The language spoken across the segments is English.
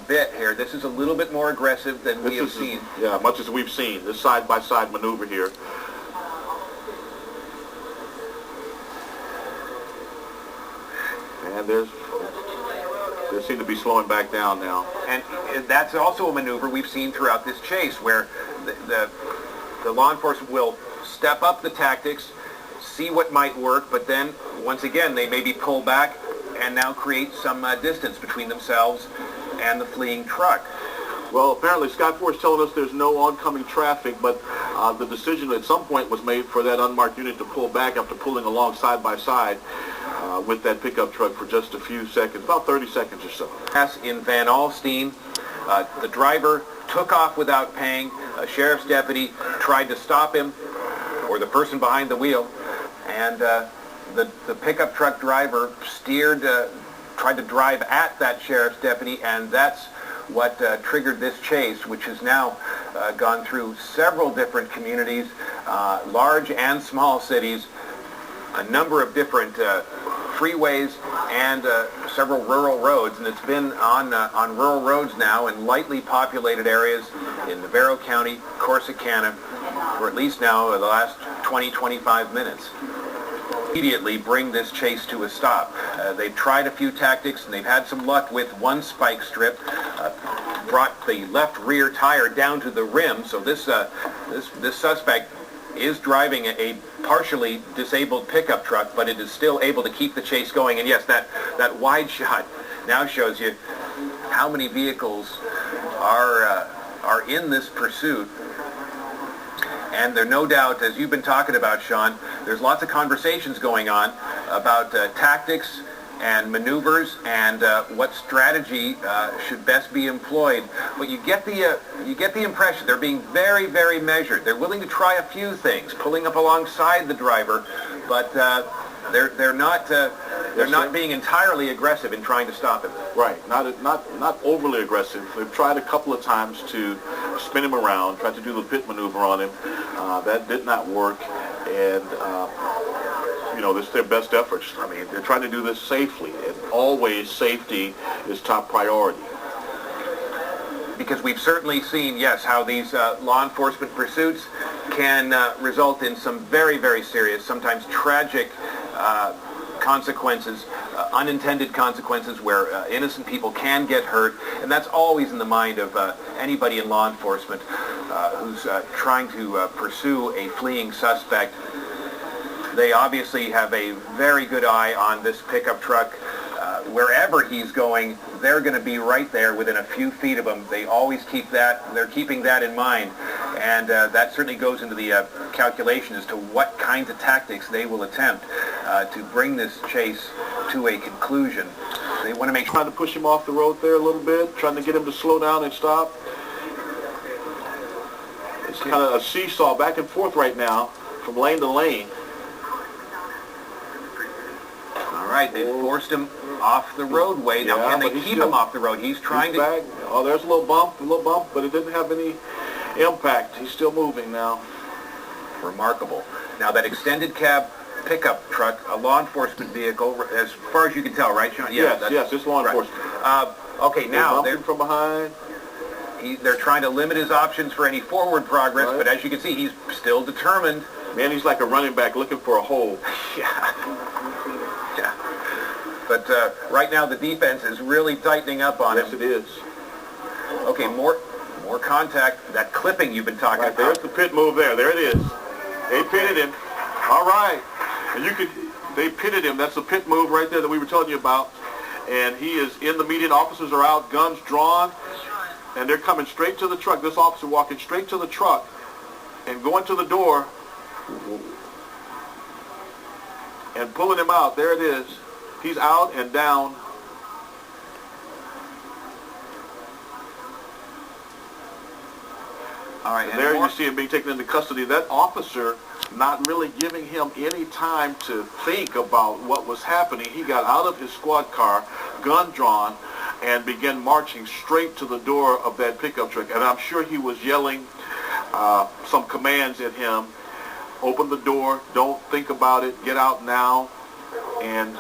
bit here. This is a little bit more aggressive than we have seen. Yeah, much as we've seen. This side-by-side maneuver here. And they seem to be slowing back down now. And that's also a maneuver we've seen throughout this chase, where the law enforcement will step up the tactics, see what might work, but then once again they maybe pull back and now create some distance between themselves and the fleeing truck. Well, apparently Sky 4 is telling us there's no oncoming traffic, but the decision at some point was made for that unmarked unit to pull back after pulling along side by side with that pickup truck for just a few seconds, about 30 seconds or so. In Van Alstyne, the driver took off without paying. A sheriff's deputy tried to stop him, or the person behind the wheel, and the pickup truck driver tried to drive at that sheriff's deputy, and that's what triggered this chase, which has now gone through several different communities, large and small cities, a number of different freeways, and several rural roads. And it's been on rural roads now in lightly populated areas in Navarro County, Corsicana, for at least now the last 20-25 minutes. Immediately bring this chase to a stop. They've tried a few tactics, and they've had some luck with one spike strip. Brought the left rear tire down to the rim, so this suspect is driving a partially disabled pickup truck, but it is still able to keep the chase going. And yes, that wide shot now shows you how many vehicles are in this pursuit. And there, no doubt, as you've been talking about, Sean, there's lots of conversations going on about tactics and maneuvers and what strategy should best be employed. But you get the impression they're being very, very measured. They're willing to try a few things, pulling up alongside the driver, but they're not being entirely aggressive in trying to stop him. Right, not overly aggressive. They've tried a couple of times to spin him around, tried to do the pit maneuver on him. That did not work, and this is their best efforts. I mean, they're trying to do this safely, and always safety is top priority. Because we've certainly seen, yes, how these law enforcement pursuits can result in some very, very serious, sometimes tragic consequences, unintended consequences where innocent people can get hurt, and that's always in the mind of anybody in law enforcement who's trying to pursue a fleeing suspect. They obviously have a very good eye on this pickup truck. Wherever he's going, they're going to be right there within a few feet of him. They always keep that, they're keeping that in mind. And that certainly goes into the calculation as to what kinds of tactics they will attempt to bring this chase to a conclusion. They want to make sure. Trying to push him off the road there a little bit, trying to get him to slow down and stop. It's kind of a seesaw back and forth right now from lane to lane. All right, they've forced him off the roadway. Now, can they keep him off the road? He's trying to... Back. Oh, there's a little bump, but it didn't have any impact. He's still moving now. Remarkable. Now, that extended cab pickup truck, a law enforcement vehicle, as far as you can tell, right, Sean? Yes, it's law enforcement. Right. Okay, now... They're from behind. They're trying to limit his options for any forward progress, right. But as you can see, he's still determined. Man, he's like a running back looking for a hole. Yeah. But right now the defense is really tightening up on him. Yes, it is. Okay, more contact. That clipping you've been talking about. There's the pit move there. There it is. They pitted him. All right. And they pitted him. That's the pit move right there that we were telling you about. And he is in the median. Officers are out, guns drawn, and they're coming straight to the truck. This officer walking straight to the truck and going to the door and pulling him out. There it is. He's out and down. All right, and there you see him being taken into custody. That officer not really giving him any time to think about what was happening. He got out of his squad car, gun drawn, and began marching straight to the door of that pickup truck. And I'm sure he was yelling some commands at him. Open the door, don't think about it, get out now. And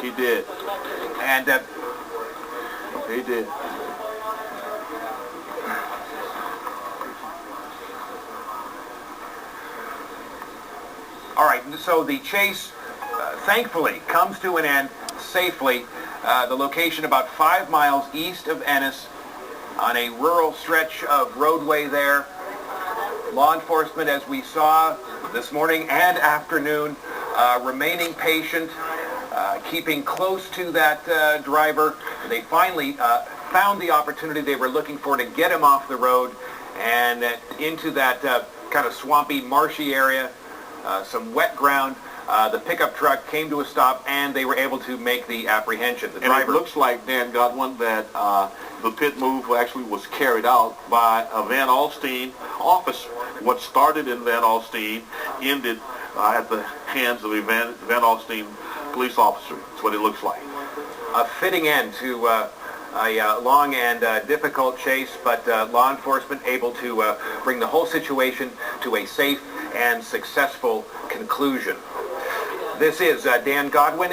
he did. And He did. All right, so the chase, thankfully, comes to an end safely. The location about 5 miles east of Ennis on a rural stretch of roadway there. Law enforcement, as we saw this morning and afternoon, remaining patient, keeping close to that driver. They finally found the opportunity they were looking for to get him off the road and into that kind of swampy, marshy area, some wet ground. The pickup truck came to a stop, and they were able to make the apprehension. The driver. And it looks like, Dan Godwin, that the pit move actually was carried out by a Van Alstyne officer. What started in Van Alstyne ended at the hands of a Van Alstyne police officer. That's what it looks like. A fitting end to a long and difficult chase, but law enforcement able to bring the whole situation to a safe and successful conclusion. This is Dan Godwin.